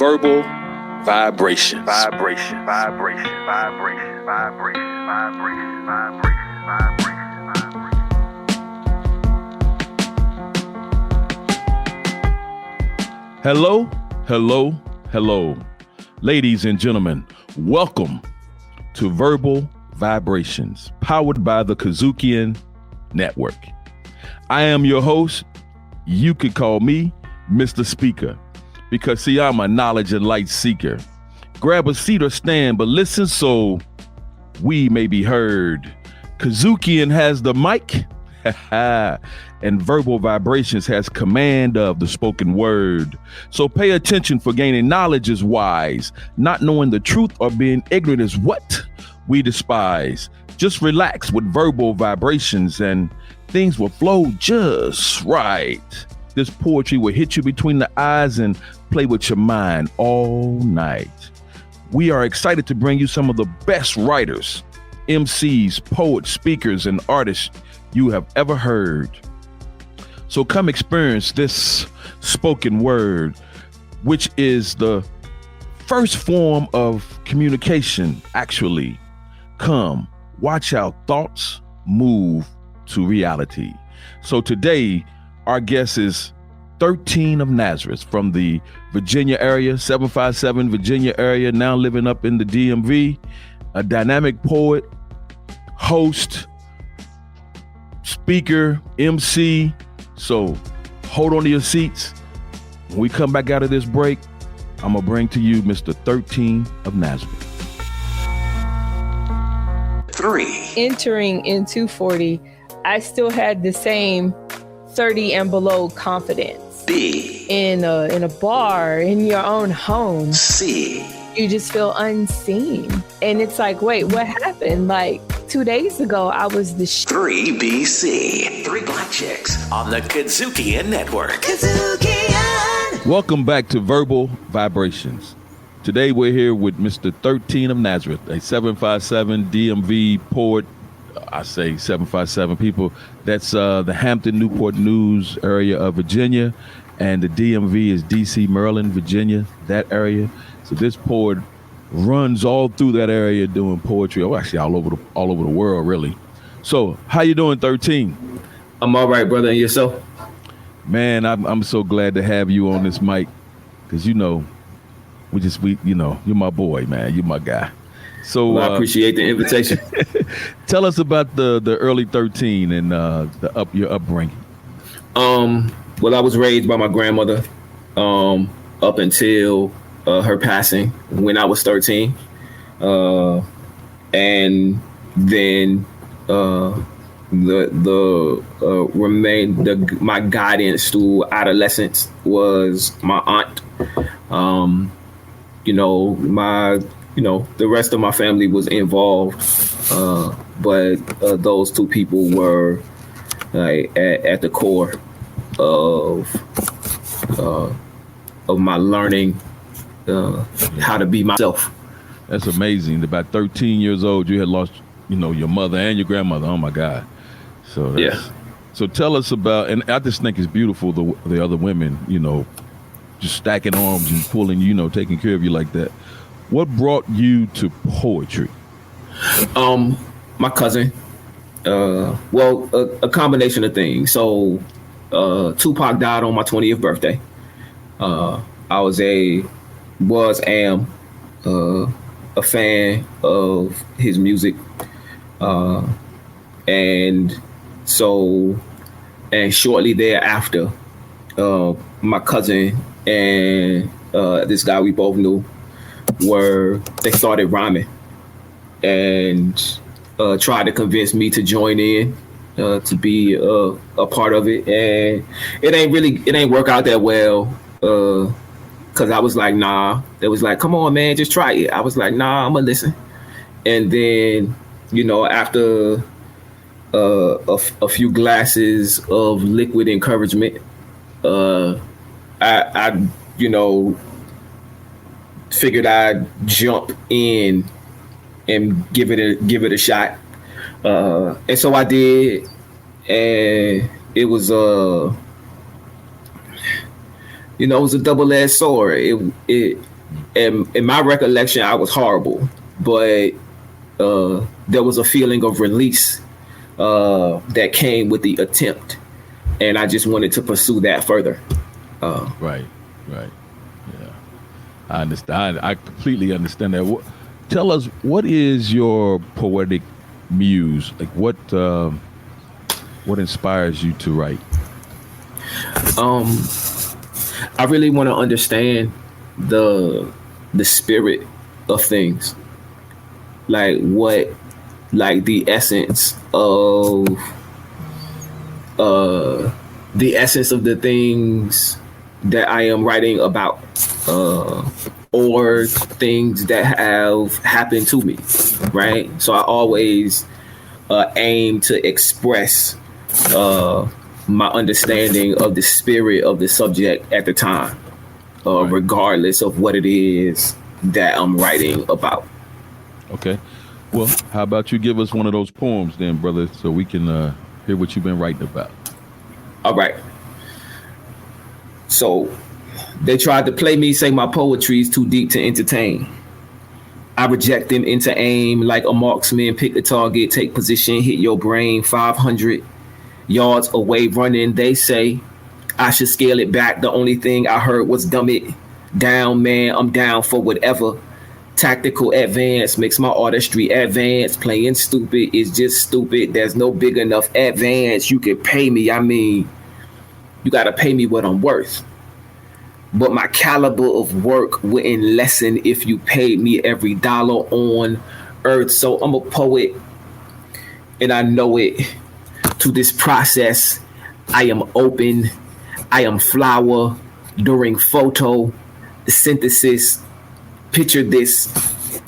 verbal vibrations. Hello. Ladies and gentlemen, welcome to Verbal Vibrations, powered by the KUDZUKIAN Network. I am your host. You could call me Mr. Speaker, because see, I'm a knowledge and light seeker. Grab a seat or stand, but listen so we may be heard. KUDZUKIAN has the mic, and Verbal Vibrations has command of the spoken word. So pay attention, for gaining knowledge is wise. Not knowing the truth or being ignorant is what we despise. Just relax with Verbal Vibrations and things will flow just right. This poetry will hit you between the eyes and play with your mind all night. We are excited to bring you some of the best writers, MCs, poets, speakers, and artists you have ever heard. So come experience this spoken word, which is the first form of communication, actually. Come, watch our thoughts move to reality. So today, our guest is 13th of Nazareth from the Virginia area, 757 Virginia area, now living up in the DMV, a dynamic poet, host, speaker, MC. So hold on to your seats. When we come back out of this break, I'm going to bring to you Mr. 13th of Nazareth. 3. Entering into 40, I still had the same 30 and below confidence. B. In a bar, in your own home. C. You just feel unseen. And it's like, wait, what happened? Like 2 days ago, I was the 3BC. 3 Black Chicks on the KUDZUKIAN Network. KUDZUKIAN! Welcome back to Verbal Vibrations. Today we're here with Mr. 13th of Nazareth, a 757 DMV poet. I say 757 people. That's the Hampton, Newport News area of Virginia. And the DMV is DC, Maryland, Virginia, that area. So this poet runs all through that area doing poetry. Oh, actually all over the world, really. So how you doing, 13? I'm all right, brother. And yourself? Man, I'm so glad to have you on this mic, because you're my boy, man. You're my guy. So I appreciate the invitation. Tell us about the early 13 and your upbringing. Well, I was raised by my grandmother up until her passing when I was 13, and then my guidance through adolescence was my aunt. The rest of my family was involved, but those two people were like at the core of my learning how to be myself. That's amazing. About 13 years old, you had lost, your mother and your grandmother. Oh my God. So yeah. So tell us about, and I just think it's beautiful the other women, just stacking arms and pulling, taking care of you like that. What brought you to poetry? My cousin. A combination of things. So Tupac died on my 20th birthday. I am a fan of his music. And shortly thereafter, my cousin and this guy we both knew they started rhyming and tried to convince me to join in, to be a part of it. And it ain't work out that well, because I was like, nah. They was like, come on, man, just try it. I was like, nah, I'm gonna listen. And then, after a few glasses of liquid encouragement, I figured I'd jump in and give it a shot. And so I did, and it was it was a double-edged sword. In my recollection, I was horrible, but there was a feeling of release that came with the attempt, and I just wanted to pursue that further. Right. Yeah, I understand. I completely understand that. Tell us, what is your poetic muse? Like, what inspires you to write? I really want to understand the spirit of things, like the essence of the things that I am writing about, or things that have happened to me, right? So I always aim to express my understanding of the spirit of the subject at the time, regardless of what it is that I'm writing about. Okay. Well, how about you give us one of those poems then, brother, so we can hear what you've been writing about. All right. So they tried to play me, say my poetry is too deep to entertain. I reject them into aim like a marksman, pick a target, take position, hit your brain 500 yards away running. They say I should scale it back. The only thing I heard was dumb it down, man. I'm down for whatever. Tactical advance makes my artistry advance. Playing stupid is just stupid. There's no big enough advance. You can pay me. I mean, you got to pay me what I'm worth. But my caliber of work wouldn't lessen if you paid me every dollar on earth. So I'm a poet and I know it. To this process, I am open. I am flower during photo synthesis. Picture this,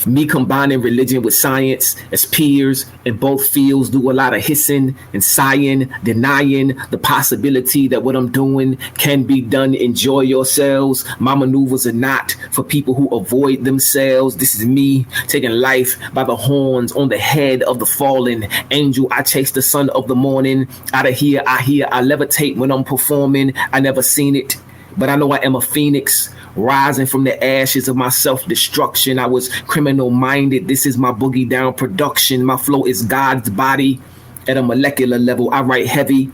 me combining religion with science as peers in both fields, do a lot of hissing and sighing, denying the possibility that what I'm doing can be done. Enjoy yourselves. My maneuvers are not for people who avoid themselves. This is me taking life by the horns on the head of the fallen angel. I chase the sun of the morning. Out of here, I levitate when I'm performing. I never seen it, but I know I am a phoenix. Rising from the ashes of my self-destruction. I was criminal-minded. This is my boogie down production. My flow is God's body at a molecular level. I write heavy.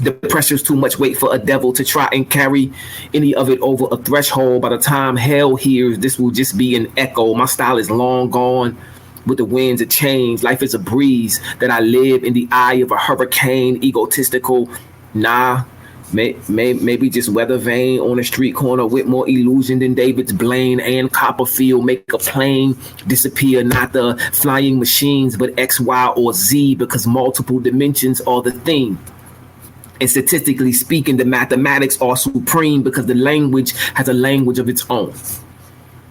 The pressure's too much weight for a devil to try and carry any of it over a threshold. By the time hell hears, this will just be an echo. My style is long gone with the winds of change. Life is a breeze that I live in the eye of a hurricane. Egotistical, nah. Maybe just weather vane on a street corner with more illusion than David's Blaine and Copperfield. Make a plane disappear, not the flying machines, but X, Y, or Z, because multiple dimensions are the thing. And statistically speaking, the mathematics are supreme because the language has a language of its own.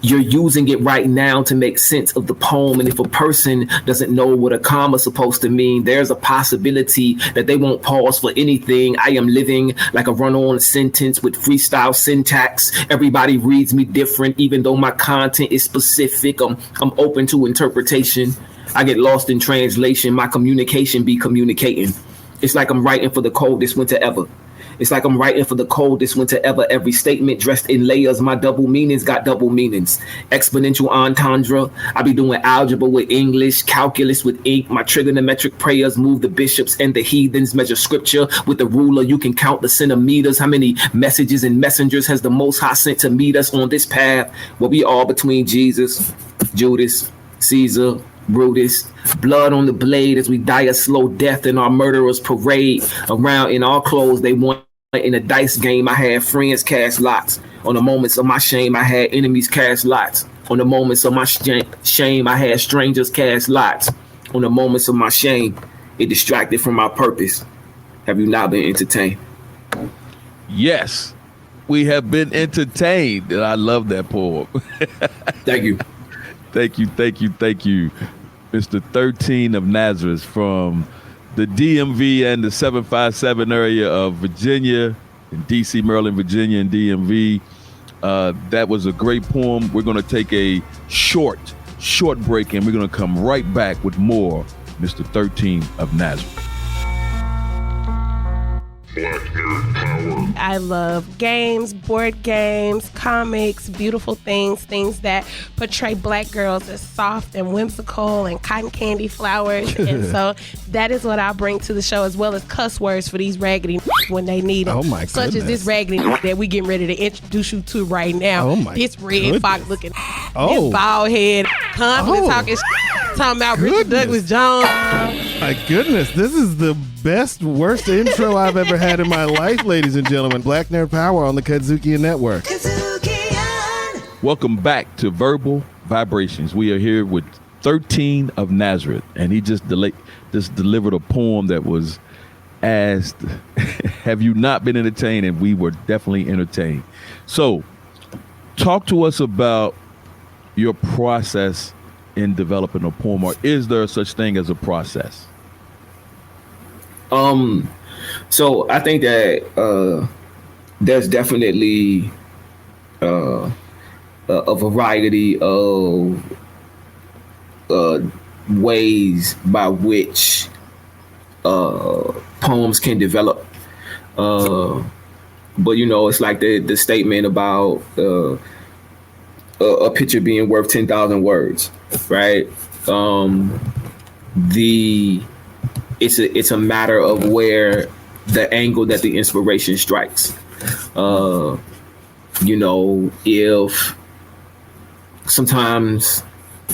You're using it right now to make sense of the poem. And if a person doesn't know what a comma is supposed to mean, there's a possibility that they won't pause for anything. I am living like a run-on sentence with freestyle syntax. Everybody reads me different, even though my content is specific. I'm open to interpretation. I get lost in translation. My communication be communicating. It's like I'm writing for the coldest winter ever. It's like I'm writing for the coldest winter ever. Every statement dressed in layers. My double meanings got double meanings. Exponential entendre. I be doing algebra with English, calculus with ink. My trigonometric prayers move the bishops and the heathens. Measure scripture with the ruler. You can count the centimeters. How many messages and messengers has the Most High sent to meet us on this path? Where we all between Jesus, Judas, Caesar, Brutus, blood on the blade as we die a slow death in our murderers parade around in our clothes. They want in a dice game. I had friends cast lots. On the moments of my shame, I had enemies cast lots. On the moments of my shame, I had strangers cast lots. On the moments of my shame, it distracted from my purpose. Have you not been entertained? Yes, we have been entertained. And I love that poem. Thank you. Thank you. Mr. 13th of Nazareth from the DMV and the 757 area of Virginia, in DC, Maryland, Virginia, and DMV. That was a great poem. We're going to take a short break, and we're going to come right back with more Mr. 13th of Nazareth. Black Nerd Power. I love games, board games, comics, beautiful things that portray black girls as soft and whimsical and cotton candy flowers. And so that is what I bring to the show, as well as cuss words for these raggedy when they need them. Oh my Such goodness. as this raggedy that we getting ready to introduce you to right now. Oh my this red goodness. fox looking, Oh. this bald head, confident talking about Richard Douglas Jones. My goodness, this is the best, worst intro I've ever had in my life, ladies and gentlemen. Black Nerd Power on the KUDZUKIAN Network. Welcome back to Verbal Vibrations. We are here with 13th of Nazareth, and he just delivered a poem that was asked, have you not been entertained? And we were definitely entertained. So talk to us about your process in developing a poem, or is there such thing as a process? So I think that there's definitely a variety of ways by which poems can develop. But it's like the statement about a picture being worth 10,000 words, right? It's a matter of where the angle that the inspiration strikes. If sometimes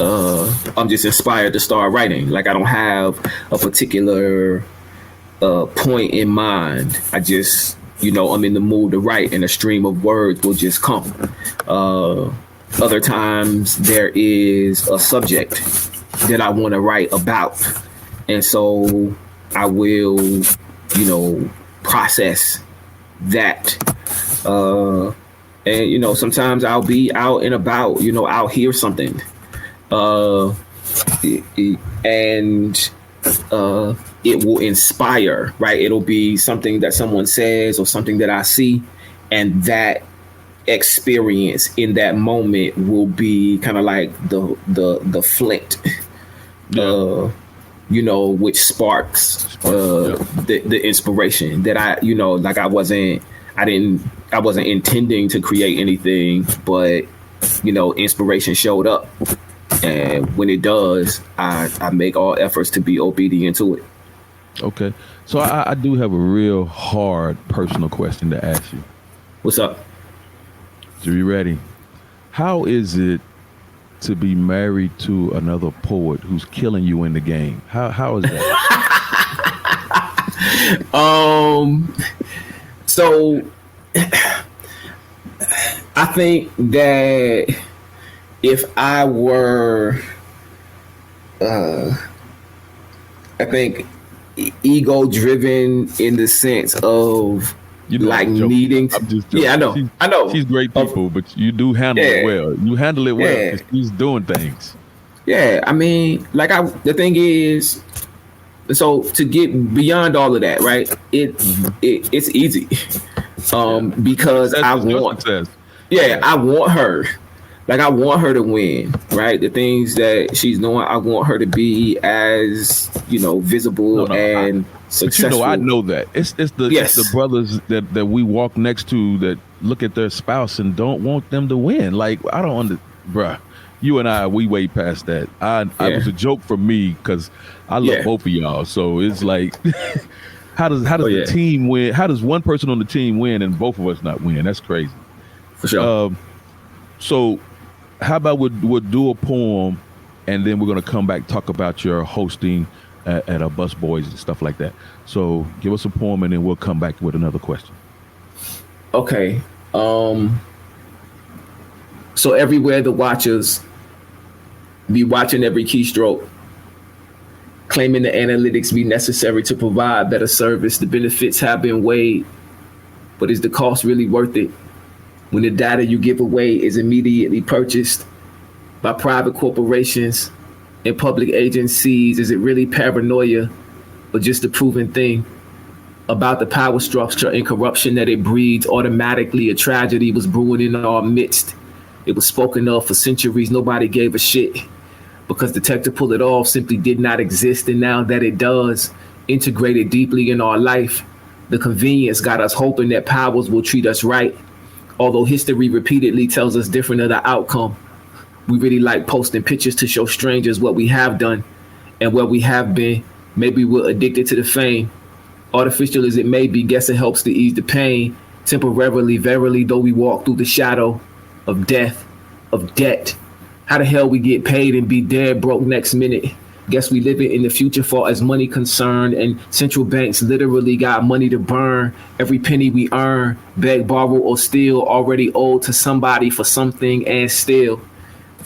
I'm just inspired to start writing, like I don't have a particular point in mind. I just, I'm in the mood to write, and a stream of words will just come. Other times there is a subject that I want to write about. And so I will, process that. And, sometimes I'll be out and about, I'll hear something. And it will inspire, right? It'll be something that someone says or something that I see, and that experience in that moment will be kind of like the flint, which sparks the inspiration that I wasn't intending to create anything, but inspiration showed up, and when it does, I make all efforts to be obedient to it. Okay, so I do have a real hard personal question to ask you. What's up? So you ready? How is it to be married to another poet who's killing you in the game? How is that? So I think that if I were, ego driven in the sense of needing to, I'm just joking. I know. She's great people, but you do handle it well. You handle it well because she's doing things. Yeah, I mean, the thing is, so to get beyond all of that, right? It's easy, because I want her. I want her to win, right? The things that she's doing, I want her to be as visible and successful. But I know that it's the brothers that we walk next to that look at their spouse and don't want them to win. Like, I don't bruh. You and we way past that. It was a joke for me because I love both of y'all. So it's like, how does the team win? How does one person on the team win and both of us not win? That's crazy. For sure. So how about we'll do a poem, and then we're gonna come back talk about your hosting at a Bus Boys and stuff like that. So give us a poem, and then we'll come back with another question. Okay. So everywhere the watchers be watching every keystroke, claiming the analytics be necessary to provide better service. The benefits have been weighed, but is the cost really worth it? When the data you give away is immediately purchased by private corporations and public agencies, is it really paranoia or just a proven thing about the power structure and corruption that it breeds? Automatically, a tragedy was brewing in our midst. It was spoken of for centuries. Nobody gave a shit because the tech to pull it off simply did not exist. And now that it does, integrated deeply in our life, The convenience got us hoping that powers will treat us right. Although history repeatedly tells us different of the outcome. We really like posting pictures to show strangers what we have done and where we have been. Maybe we're addicted to the fame. Artificial as it may be, guess it helps to ease the pain. Temporarily, verily, though we walk through the shadow of death, of debt. How the hell we get paid and be dead broke next minute? Guess we live it in the future far as money concerned, and central banks literally got money to burn. Every penny we earn, beg, borrow, or steal, already owed to somebody for something and still.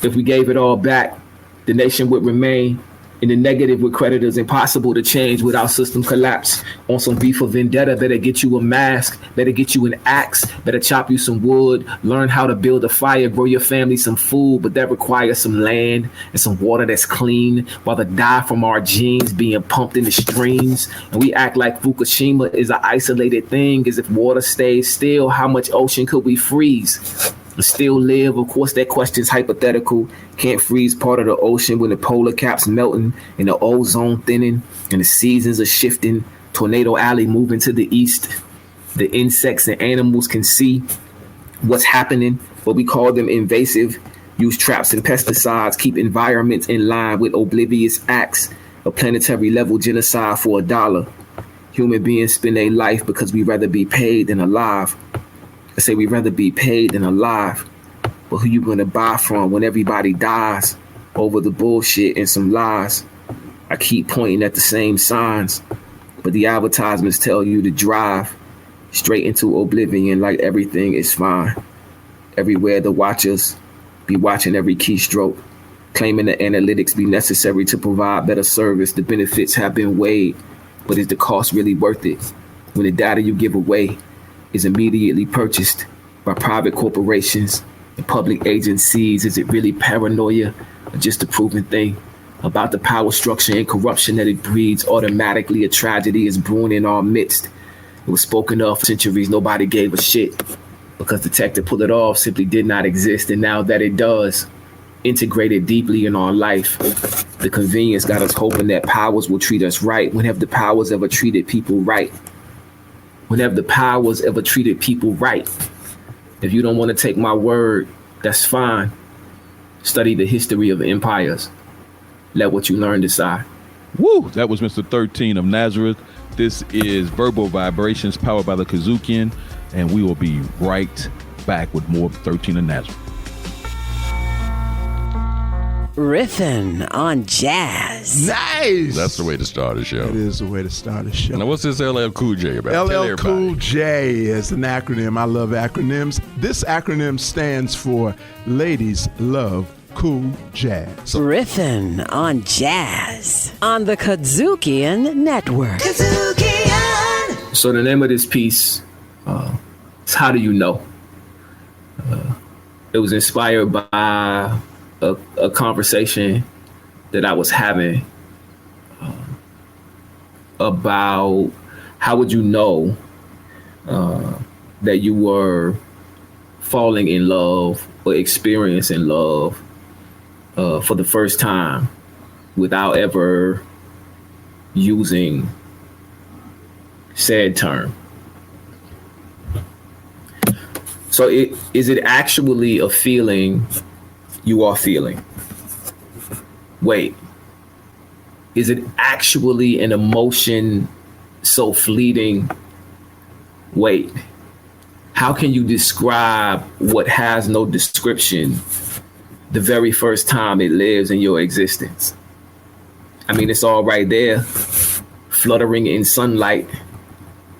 If we gave it all back, the nation would remain in the negative with creditors, impossible to change without system collapse. On some beef or vendetta, better get you a mask, better get you an axe, better chop you some wood, learn how to build a fire, grow your family some food, but that requires some land and some water that's clean, while the dye from our genes being pumped into streams. And we act like Fukushima is an isolated thing, as if water stays still, how much ocean could we freeze? And still live? Of course, that question's hypothetical. Can't freeze part of the ocean when the polar cap's melting and the ozone thinning and the seasons are shifting. Tornado Alley moving to the east. The insects and animals can see what's happening, but we call them invasive. Use traps and pesticides, keep environments in line with oblivious acts of planetary level genocide for $1. Human beings spend their life because we rather be paid than alive. I say we'd rather be paid than alive, but who you gonna buy from when everybody dies over the bullshit and some lies? I keep pointing at the same signs, but the advertisements tell you to drive straight into oblivion like everything is fine. Everywhere the watchers be watching every keystroke, claiming the analytics be necessary to provide better service. The benefits have been weighed, but is the cost really worth it? When the data you give away is immediately purchased by private corporations and public agencies, is it really paranoia or just a proven thing about the power structure and corruption that it breeds? Automatically a tragedy is brewing in our midst. It was spoken of for centuries, nobody gave a shit because the tech to pull it off simply did not exist. And now that it does, integrated deeply in our life, the convenience got us hoping that powers will treat us right. When have the powers ever treated people right? When have the powers ever treated people right? If you don't want to take my word, that's fine. Study the history of empires. Let what you learn decide. Woo! That was Mr. 13th of Nazareth. This is Verbal Vibrations powered by the KUDZUKIAN, and we will be right back with more 13th of Nazareth. Riffin' on jazz. Nice. That's the way to start a show. It is the way to start a show. Now, what's this LL Cool J about? LL Cool J is an acronym. I love acronyms. This acronym stands for Ladies Love Cool Jazz. Riffin' on jazz on the KUDZUKIAN Network. KUDZUKIAN! So the name of this piece is How Do You Know? It was inspired by a conversation that I was having about how would you know that you were falling in love or experiencing love for the first time without ever using said term. So is it actually a feeling you are feeling? Wait, is it actually an emotion so fleeting? Wait, how can you describe what has no description the very first time it lives in your existence? I mean, it's all right there, fluttering in sunlight,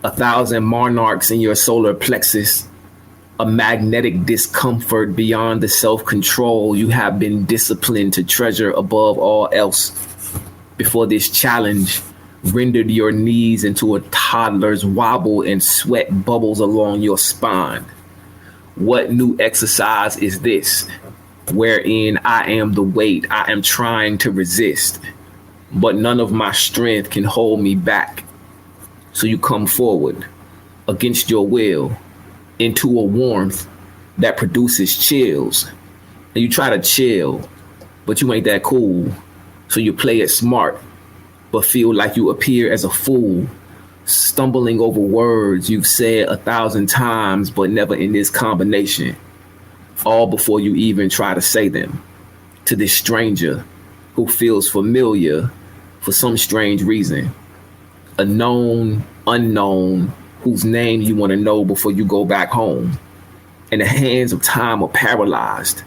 1,000 monarchs in your solar plexus, a magnetic discomfort beyond the self-control you have been disciplined to treasure above all else. Before this challenge rendered your knees into a toddler's wobble and sweat bubbles along your spine. What new exercise is this, wherein I am the weight I am trying to resist, but none of my strength can hold me back? So you come forward against your will into a warmth that produces chills. And you try to chill, but you ain't that cool. So you play it smart, but feel like you appear as a fool. stumbling over words you've said 1,000 times, but never in this combination, all before you even try to say them, to this stranger who feels familiar for some strange reason, a known unknown whose name you want to know before you go back home. And the hands of time are paralyzed.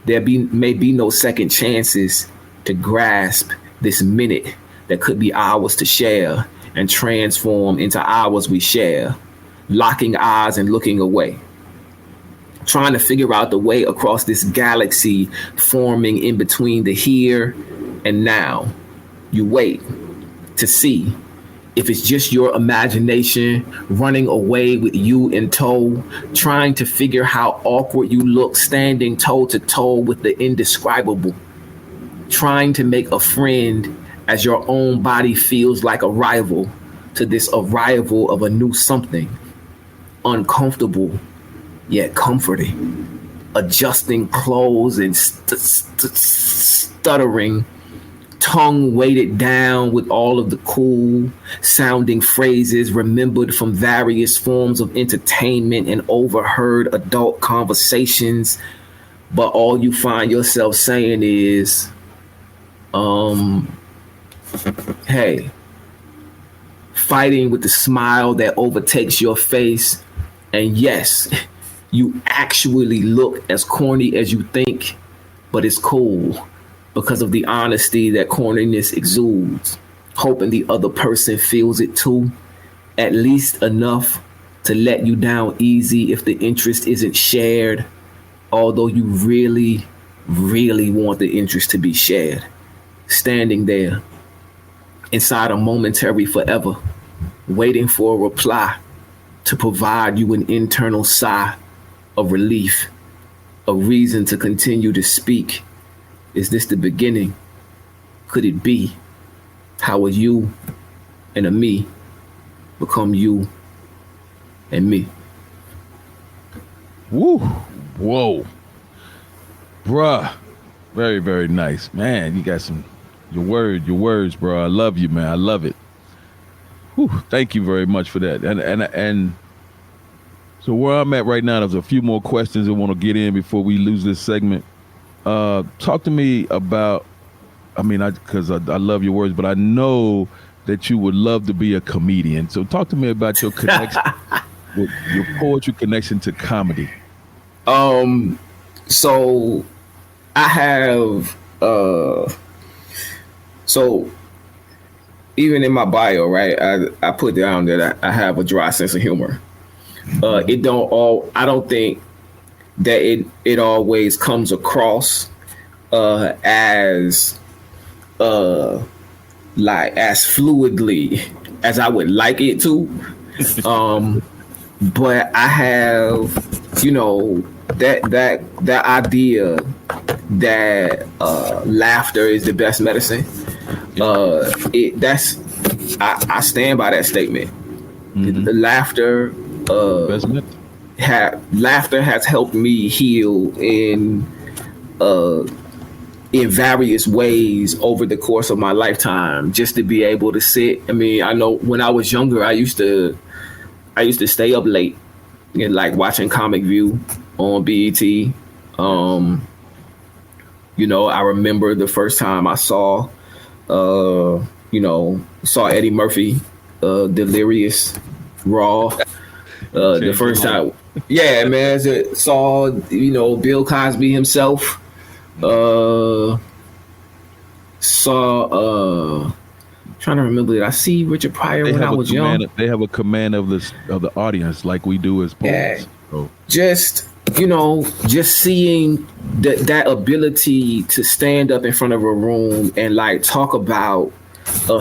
May be no second chances to grasp this minute that could be ours to share and transform into hours we share, locking eyes and looking away, trying to figure out the way across this galaxy forming in between the here and now. You wait to see if it's just your imagination running away with you in tow, trying to figure how awkward you look standing toe to toe with the indescribable, trying to make a friend as your own body feels like a rival to this arrival of a new something, uncomfortable yet comforting, adjusting clothes and stuttering, tongue weighted down with all of the cool sounding phrases remembered from various forms of entertainment and overheard adult conversations. But all you find yourself saying is, hey, fighting with the smile that overtakes your face. And yes, you actually look as corny as you think, but it's cool because of the honesty that corniness exudes, hoping the other person feels it too, at least enough to let you down easy if the interest isn't shared, although you really, really want the interest to be shared. Standing there inside a momentary forever, waiting for a reply to provide you an internal sigh of relief, a reason to continue to speak. Is this the beginning? Could it be? How will you and a me become you and me? Woo. Whoa. Bruh. Very, very nice. Man, you got your words, bro. I love you, man. I love it. Whew, thank you very much for that. And so where I'm at right now, there's a few more questions I want to get in before we lose this segment. Talk to me about, because I love your words, but I know that you would love to be a comedian. So talk to me about your connection, your poetry connection to comedy. So I have, so even in my bio, right, I put down that I have a dry sense of humor. I don't think that it always comes across as fluidly as I would like it to. But I have, that idea that laughter is the best medicine. I stand by that statement. Mm-hmm. The laughter has helped me heal in various ways over the course of my lifetime, just to be able to sit. I know when I was younger, I used to stay up late and like watching Comic View on BET. I remember the first time I saw Eddie Murphy, Delirious, Raw. The first time, yeah, man, saw Bill Cosby himself. Trying to remember it. I see Richard Pryor when I was young. They have a command of the audience like we do as poets. Yeah. So. Just seeing that ability to stand up in front of a room and like talk about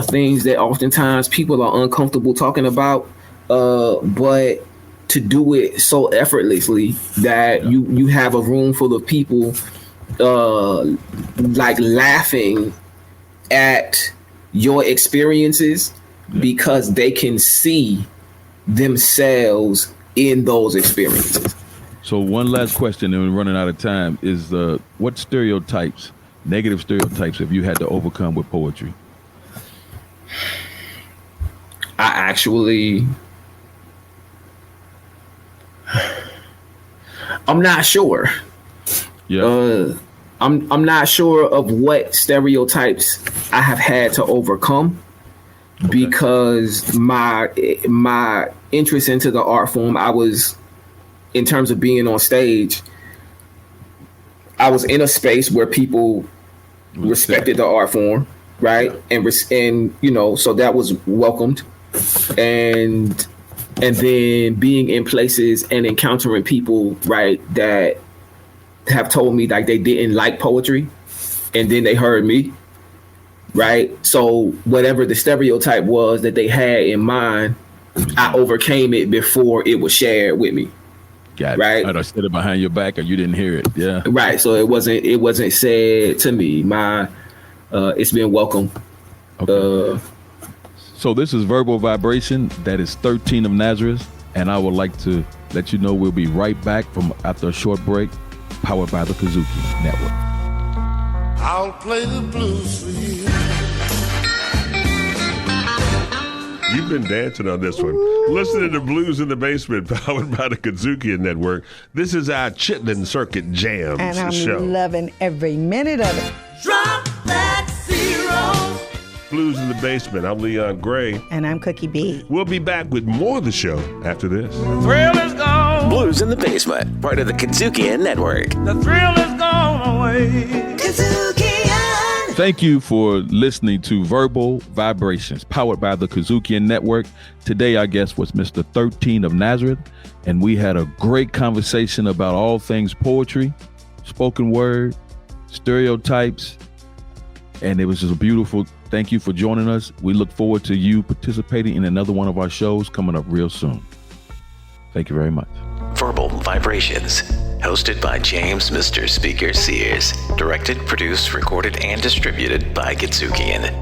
things that oftentimes people are uncomfortable talking about, but to do it so effortlessly that you have a room full of people like laughing at your experiences because they can see themselves in those experiences. So one last question, and we're running out of time, is what negative stereotypes have you had to overcome with poetry? I'm not sure. Yeah. I'm not sure of what stereotypes I have had to overcome because my interest into the art form, I was, in terms of being on stage, I was in a space where people respected the art form, right? And so that was welcomed. And then being in places and encountering people, right, that have told me like they didn't like poetry, and then they heard me, right? So whatever the stereotype was that they had in mind, I overcame it before it was shared with me. Got it. Right? I said it behind your back, or you didn't hear it. Yeah. Right. So it wasn't said to me. It's been welcome. Okay. So this is Verbal Vibration. That is 13th of Nazareth, and I would like to let you know we'll be right back from after a short break, powered by the KUDZUKIAN Network. I'll play the blues for you. You've been dancing on this one. Listening to Blues in the Basement, powered by the KUDZUKIAN Network. This is our Chitlin Circuit Jams and I'm show. loving every minute of it. Drop that zero. Blues in the Basement. I'm Leon Gray. And I'm Cookie B. We'll be back with more of the show after this. Thrill is gone. Blues in the Basement, part of the KUDZUKIAN Network. The thrill is gone away. KUDZUKIAN. Thank you for listening to Verbal Vibrations, powered by the KUDZUKIAN Network. Today, our guest was Mr. 13th of Nazareth, and we had a great conversation about all things poetry, spoken word, stereotypes, and it was just a beautiful. Thank you for joining us. We look forward to you participating in another one of our shows coming up real soon. Thank you very much. Verbal Vibrations, hosted by James Mr. Speaker Sears, directed, produced, recorded, and distributed by KUDZUKIAN.